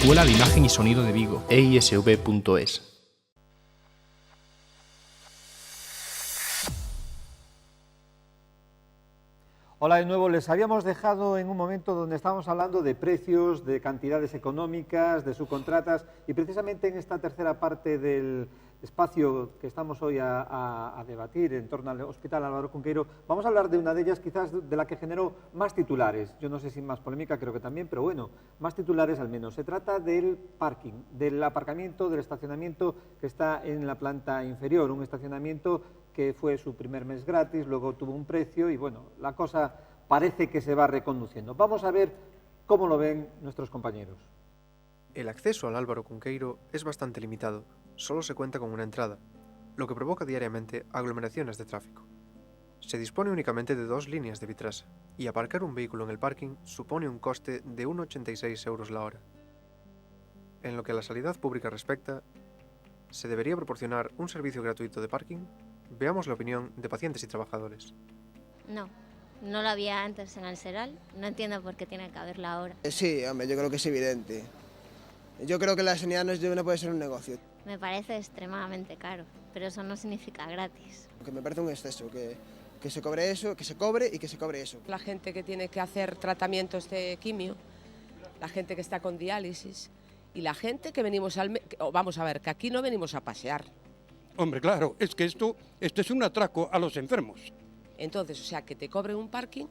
Escuela de Imagen y Sonido de Vigo, eisv.es. Hola de nuevo, les habíamos dejado en un momento donde estábamos hablando de precios, de cantidades económicas, de subcontratas y precisamente en esta tercera parte del espacio que estamos hoy a debatir en torno al Hospital Álvaro Cunqueiro, vamos a hablar de una de ellas quizás de la que generó más titulares, yo no sé si más polémica, creo que también, pero bueno, más titulares al menos. Se trata del parking, del aparcamiento, del estacionamiento que está en la planta inferior, un estacionamiento que fue su primer mes gratis, luego tuvo un precio y bueno, la cosa parece que se va reconduciendo. Vamos a ver cómo lo ven nuestros compañeros. El acceso al Álvaro Cunqueiro es bastante limitado, solo se cuenta con una entrada, lo que provoca diariamente aglomeraciones de tráfico. Se dispone únicamente de 2 líneas de Vitrasa, y aparcar un vehículo en el parking supone un coste de 1,86 euros la hora. En lo que a la sanidad pública respecta, ¿se debería proporcionar un servicio gratuito de parking? Veamos la opinión de pacientes y trabajadores. No, no lo había antes en el Seral, no entiendo por qué tiene que haberlo ahora. Sí, hombre, yo creo que es evidente. Yo creo que la sanidad no puede ser un negocio. Me parece extremadamente caro, pero eso no significa gratis. Que me parece un exceso, que se cobre eso, que se cobre y que se cobre eso. La gente que tiene que hacer tratamientos de quimio, la gente que está con diálisis y la gente que venimos vamos a ver, que aquí no venimos a pasear. Hombre, claro, es que esto es un atraco a los enfermos. Entonces, o sea, que te cobren un parking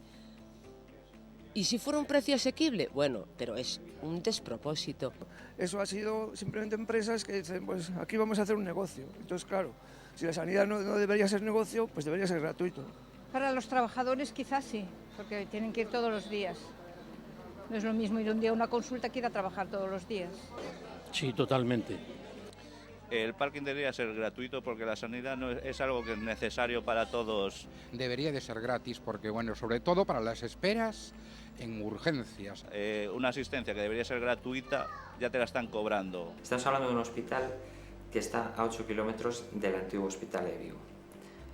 ¿Y si fuera un precio asequible? Bueno, pero es un despropósito. Eso ha sido simplemente empresas que dicen, pues aquí vamos a hacer un negocio. Entonces, claro, si la sanidad no debería ser negocio, pues debería ser gratuito. Para los trabajadores quizás sí, porque tienen que ir todos los días. No es lo mismo ir un día a una consulta que ir a trabajar todos los días. Sí, totalmente. El parking debería ser gratuito porque la sanidad no es algo que es necesario para todos. Debería de ser gratis porque, bueno, sobre todo para las esperas en urgencias. Una asistencia que debería ser gratuita ya te la están cobrando. Estamos hablando de un hospital que está a 8 kilómetros del antiguo hospital de Vigo.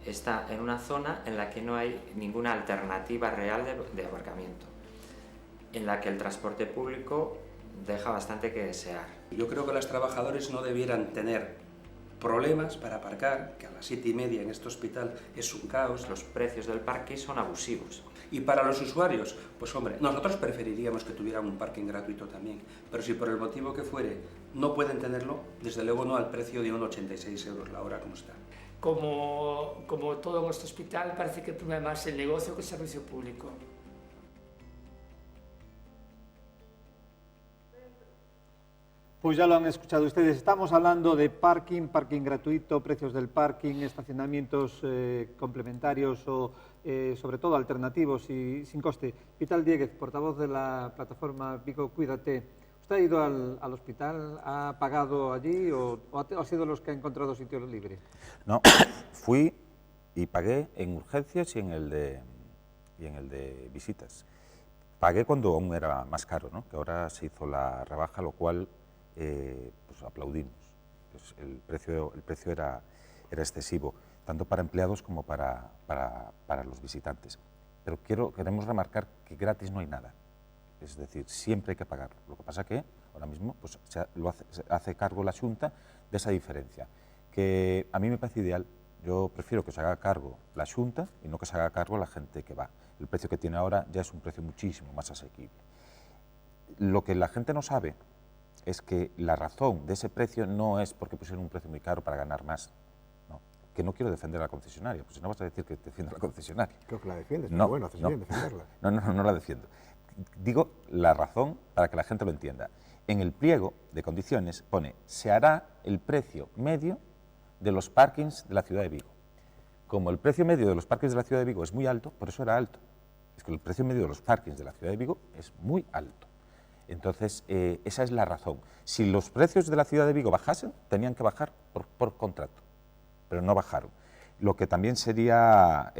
Está en una zona en la que no hay ninguna alternativa real de aparcamiento, en la que el transporte público deja bastante que desear. Yo creo que los trabajadores no debieran tener problemas para aparcar, que a las 7:30 en este hospital es un caos. Los precios del parking son abusivos. Y para los usuarios, pues hombre, nosotros preferiríamos que tuvieran un parking gratuito también, pero si por el motivo que fuere no pueden tenerlo, desde luego no al precio de 1,86 € la hora como está. Como todo en este hospital, parece que prima más el negocio que el servicio público. Pues ya lo han escuchado ustedes, estamos hablando de parking gratuito, precios del parking, estacionamientos complementarios o sobre todo alternativos y sin coste. Vital Dieguez, portavoz de la plataforma Vigo Cuídate, ¿usted ha ido al hospital, ha pagado allí o ha sido los que ha encontrado sitio libre? No, fui y pagué en urgencias y en el de visitas. Pagué cuando aún era más caro, ¿no? Que ahora se hizo la rebaja, lo cual pues aplaudimos. Pues el precio era excesivo, tanto para empleados como para los visitantes. Pero queremos remarcar que gratis no hay nada. Es decir, siempre hay que pagarlo. Lo que pasa que ahora mismo pues, se hace cargo la Xunta de esa diferencia, que a mí me parece ideal. Yo prefiero que se haga cargo la Xunta y no que se haga cargo la gente que va. El precio que tiene ahora ya es un precio muchísimo más asequible. Lo que la gente no sabe es que la razón de ese precio no es porque pusieron un precio muy caro para ganar más. No, que no quiero defender a la concesionaria, pues si no vas a decir que defiendo a la concesionaria. Creo que la defiendes, no, pero bueno, haces bien defenderla. No la defiendo. Digo la razón para que la gente lo entienda. En el pliego de condiciones pone, se hará el precio medio de los parkings de la ciudad de Vigo. Como el precio medio de los parkings de la ciudad de Vigo es muy alto, por eso era alto. Es que el precio medio de los parkings de la ciudad de Vigo es muy alto. Entonces, esa es la razón. Si los precios de la ciudad de Vigo bajasen, tenían que bajar por contrato, pero no bajaron. Lo que también sería,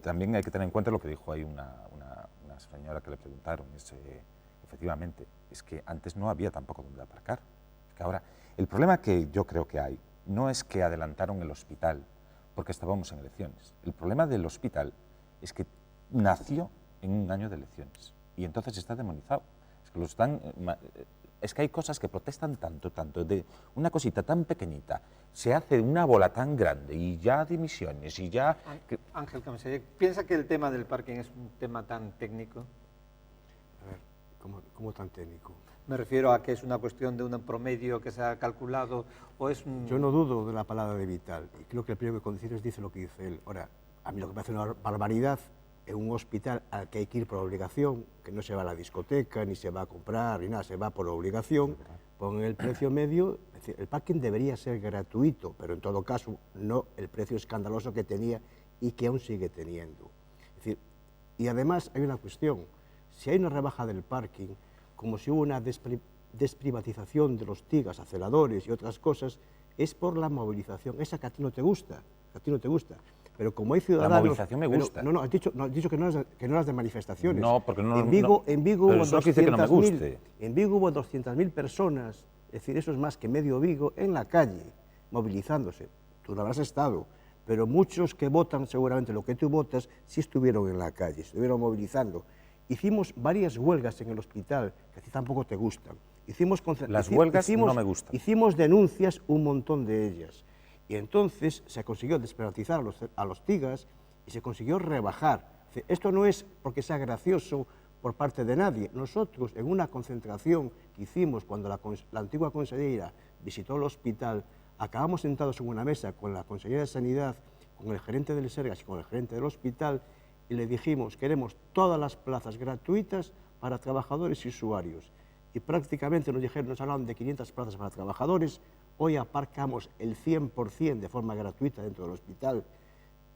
también hay que tener en cuenta lo que dijo ahí una señora que le preguntaron, efectivamente, es que antes no había tampoco donde aparcar. Es que ahora, el problema que yo creo que hay no es que adelantaron el hospital porque estábamos en elecciones. El problema del hospital es que nació en un año de elecciones y entonces está demonizado. Es que hay cosas que protestan tanto, de una cosita tan pequeñita, se hace una bola tan grande y ya dimisiones y ya... Ángel Camsell, ¿piensa que el tema del parking es un tema tan técnico? A ver, ¿cómo tan técnico? Me refiero a que es una cuestión de un promedio que se ha calculado o es un... Yo no dudo de la palabra de Vital y creo que el pliego de condiciones dice lo que dice él. Ahora, a mí lo que me parece una barbaridad en un hospital al que hay que ir por obligación, que no se va a la discoteca, ni se va a comprar, ni nada, se va por obligación, ponen el precio medio, es decir, el parking debería ser gratuito, pero en todo caso no el precio escandaloso que tenía y que aún sigue teniendo. Es decir, y además hay una cuestión, si hay una rebaja del parking, como si hubo una desprivatización de los tigas, aceleradores y otras cosas, es por la movilización, esa que a ti no te gusta, Pero como hay ciudadanos... La movilización me gusta. No, has dicho que no eras de manifestaciones. No, porque no... En Vigo hubo 200.000. En Vigo hubo 200.000 personas, es decir, eso es más que medio Vigo, en la calle, movilizándose. Tú no habrás estado, pero muchos que votan seguramente lo que tú votas, sí estuvieron en la calle, estuvieron movilizando. Hicimos varias huelgas en el hospital, que a ti tampoco te gustan. Las huelgas no me gustan. Hicimos denuncias, un montón de ellas. Y entonces se consiguió desprivatizar a los tigas y se consiguió rebajar. Esto no es porque sea gracioso por parte de nadie. Nosotros, en una concentración que hicimos cuando la antigua consellera visitó el hospital, acabamos sentados en una mesa con la consellera de Sanidad, con el gerente del Sergas y con el gerente del hospital, y le dijimos, queremos todas las plazas gratuitas para trabajadores y usuarios. Y prácticamente nos hablaban de 500 plazas para trabajadores. Hoy aparcamos el 100% de forma gratuita dentro del hospital.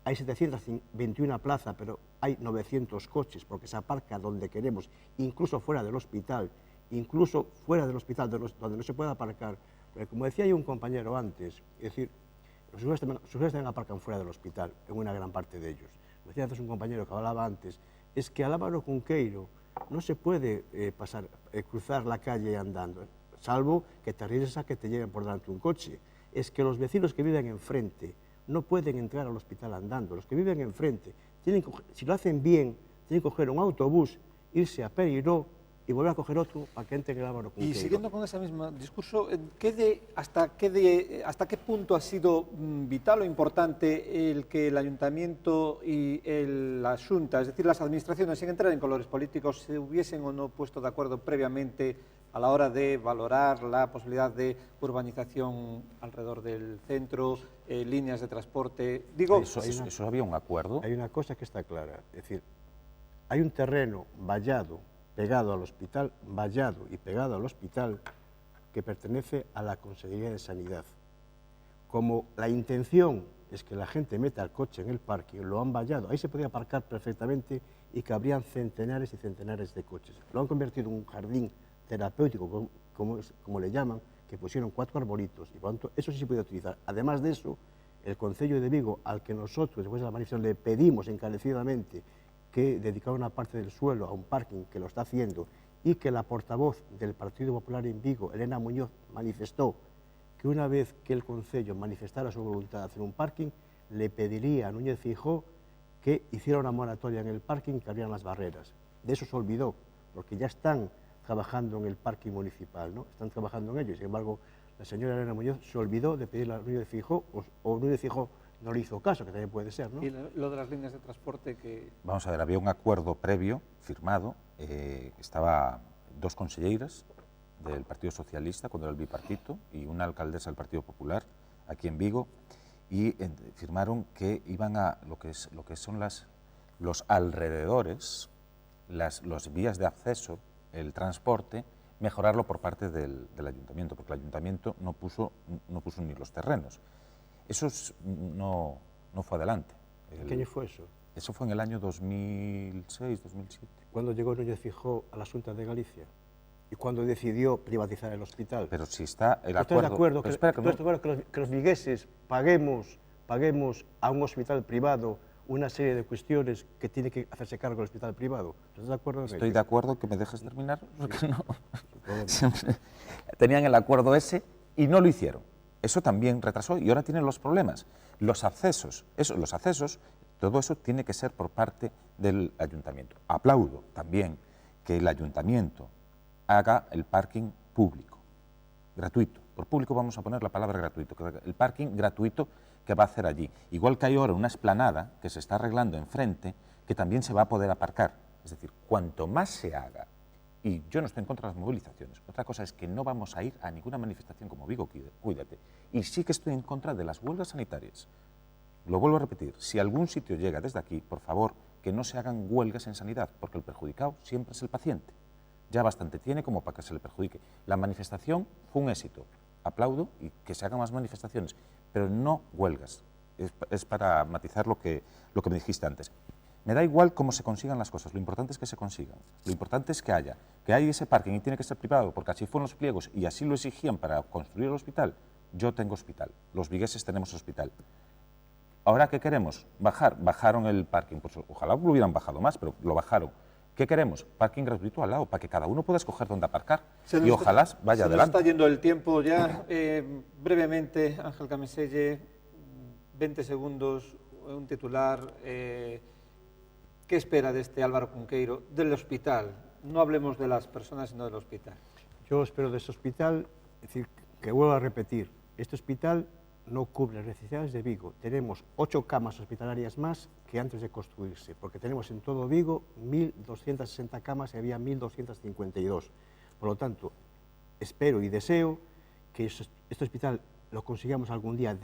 Hay 721 plazas, pero hay 900 coches, porque se aparca donde queremos, incluso fuera del hospital, donde no se puede aparcar. Porque como decía yo un compañero antes, es decir, los usuarios también aparcan fuera del hospital, en una gran parte de ellos. Lo decía antes un compañero que hablaba antes, es que al Álvaro Cunqueiro no se puede cruzar la calle andando, salvo que te arriesgues a que te lleven por delante un coche. Es que los vecinos que viven enfrente no pueden entrar al hospital andando. Los que viven enfrente, si lo hacen bien, tienen que coger un autobús, irse a Pereiró y volver a coger otro para que entre en el Álvaro Cunqueiro. Y siguiendo con ese mismo discurso, ¿hasta qué punto ha sido vital o importante el que el Ayuntamiento y la Xunta, es decir, las administraciones, sin entrar en colores políticos, se hubiesen o no puesto de acuerdo previamente a la hora de valorar la posibilidad de urbanización alrededor del centro, líneas de transporte? Digo, ¿Eso había un acuerdo? Hay una cosa que está clara, es decir, hay un terreno vallado, pegado al hospital, vallado y pegado al hospital, que pertenece a la Consejería de Sanidad. Como la intención es que la gente meta el coche en el parque, lo han vallado, ahí se podía aparcar perfectamente y cabrían centenares y centenares de coches. Lo han convertido en un jardín terapéutico, como le llaman, que pusieron 4 arbolitos, y por lo tanto eso sí se puede utilizar. Además de eso, el Concello de Vigo, al que nosotros, después de la manifestación, le pedimos encarecidamente que dedicara una parte del suelo a un parking, que lo está haciendo, y que la portavoz del Partido Popular en Vigo, Elena Muñoz, manifestó que una vez que el Concello manifestara su voluntad de hacer un parking, le pediría a Núñez Feijóo que hiciera una moratoria en el parking y que abrieran las barreras. De eso se olvidó, porque ya están trabajando en el parking municipal, ¿no? Están trabajando en ello. Sin embargo, la señora Elena Muñoz se olvidó de pedirle a Núñez Feijóo, o Núñez Feijóo no le hizo caso, que también puede ser, ¿no? Y lo de las líneas de transporte que... Vamos a ver, había un acuerdo previo, firmado, estaba 2 conselleiras del Partido Socialista, cuando era el bipartito, y una alcaldesa del Partido Popular, aquí en Vigo, y firmaron que iban a lo que son los alrededores, las vías de acceso, el transporte, mejorarlo por parte del Ayuntamiento, porque el Ayuntamiento no puso ni los terrenos. Eso no fue adelante. ¿Qué año fue eso? Eso fue en el año 2006, 2007. ¿Cuándo llegó Núñez Feijóo a la Xunta de Galicia? ¿Y cuándo decidió privatizar el hospital? Pero si está el acuerdo... ¿Estás de acuerdo que los vigueses paguemos a un hospital privado una serie de cuestiones que tiene que hacerse cargo del hospital privado? ¿Estás de acuerdo? Estoy de acuerdo, que me dejes terminar, porque no. Tenían el acuerdo ese y no lo hicieron. Eso también retrasó y ahora tienen los problemas. Los accesos, todo eso tiene que ser por parte del Ayuntamiento. Aplaudo también que el Ayuntamiento haga el parking público, gratuito. Por público vamos a poner la palabra gratuito, el parking gratuito que va a hacer allí. Igual que hay ahora una explanada que se está arreglando enfrente, que también se va a poder aparcar. Es decir, cuanto más se haga, y yo no estoy en contra de las movilizaciones, otra cosa es que no vamos a ir a ninguna manifestación como Vigo, cuídate. Y sí que estoy en contra de las huelgas sanitarias. Lo vuelvo a repetir, si algún sitio llega desde aquí, por favor, que no se hagan huelgas en sanidad, porque el perjudicado siempre es el paciente. Ya bastante tiene como para que se le perjudique. La manifestación fue un éxito, aplaudo y que se hagan más manifestaciones, pero no huelgas. Es para matizar lo que me dijiste antes. Me da igual cómo se consigan las cosas, lo importante es que se consigan. Lo importante es que hay ese parking y tiene que ser privado, porque así fueron los pliegos y así lo exigían para construir el hospital. Yo tengo hospital, los vigueses tenemos hospital. ¿Ahora qué queremos? Bajaron el parking, pues ojalá lo hubieran bajado más, pero lo bajaron. ¿Qué queremos? Parking gratuito al lado, para que cada uno pueda escoger dónde aparcar y ojalá vaya adelante. Se nos está yendo el tiempo ya. Brevemente, Ángel Cameselle, 20 segundos, un titular. ¿Qué espera de este Álvaro Cunqueiro, del hospital? No hablemos de las personas, sino del hospital. Yo espero de este hospital, es decir, que vuelvo a repetir, este hospital no cubre las necesidades de Vigo. Tenemos 8 camas hospitalarias más que antes de construirse, porque tenemos en todo Vigo 1.260 camas y había 1.252. Por lo tanto, espero y deseo que este hospital lo consigamos algún día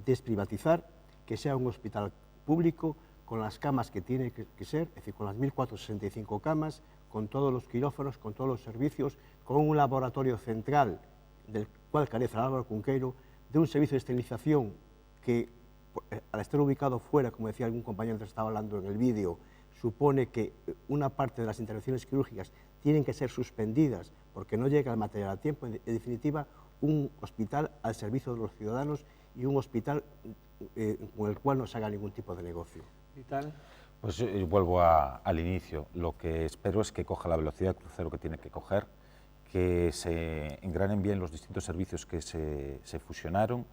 desprivatizar, que sea un hospital público, con las camas que tiene que ser, es decir, con las 1.465 camas, con todos los quirófanos, con todos los servicios, con un laboratorio central del cual carece Álvaro Cunqueiro, de un servicio de esterilización que, al estar ubicado fuera, como decía algún compañero que estaba hablando en el vídeo, supone que una parte de las intervenciones quirúrgicas tienen que ser suspendidas porque no llega el material a tiempo. En definitiva, un hospital al servicio de los ciudadanos y un hospital con el cual no se haga ningún tipo de negocio. ¿Vital? Pues yo vuelvo al inicio. Lo que espero es que coja la velocidad de crucero que tiene que coger, que se engranen bien los distintos servicios que se fusionaron,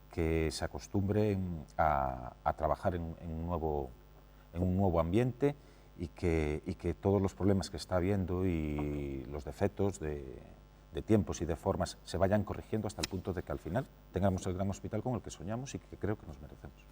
que se acostumbren a trabajar en un nuevo ambiente y que todos los problemas que está habiendo y los defectos de tiempos y de formas se vayan corrigiendo hasta el punto de que al final tengamos el gran hospital con el que soñamos y que creo que nos merecemos.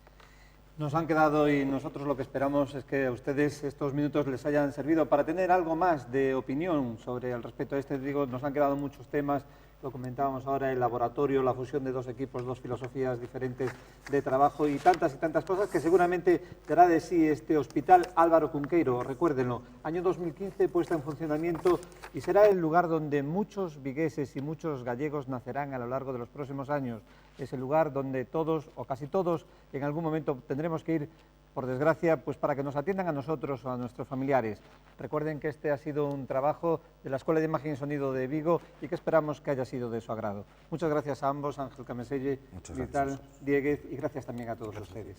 Nos han quedado, y nosotros lo que esperamos es que a ustedes estos minutos les hayan servido para tener algo más de opinión sobre el respecto a este. Digo, nos han quedado muchos temas, lo comentábamos ahora, el laboratorio, la fusión de dos equipos, dos filosofías diferentes de trabajo y tantas cosas que seguramente dará de sí este hospital Álvaro Cunqueiro. Recuérdenlo, año 2015, puesta en funcionamiento, y será el lugar donde muchos vigueses y muchos gallegos nacerán a lo largo de los próximos años. Es el lugar donde todos, o casi todos, en algún momento tendremos que ir, por desgracia, pues para que nos atiendan a nosotros o a nuestros familiares. Recuerden que este ha sido un trabajo de la Escuela de Imagen y Sonido de Vigo y que esperamos que haya sido de su agrado. Muchas gracias a ambos, Ángel Cameselle, Vital, Dieguez, y gracias también a todos ustedes.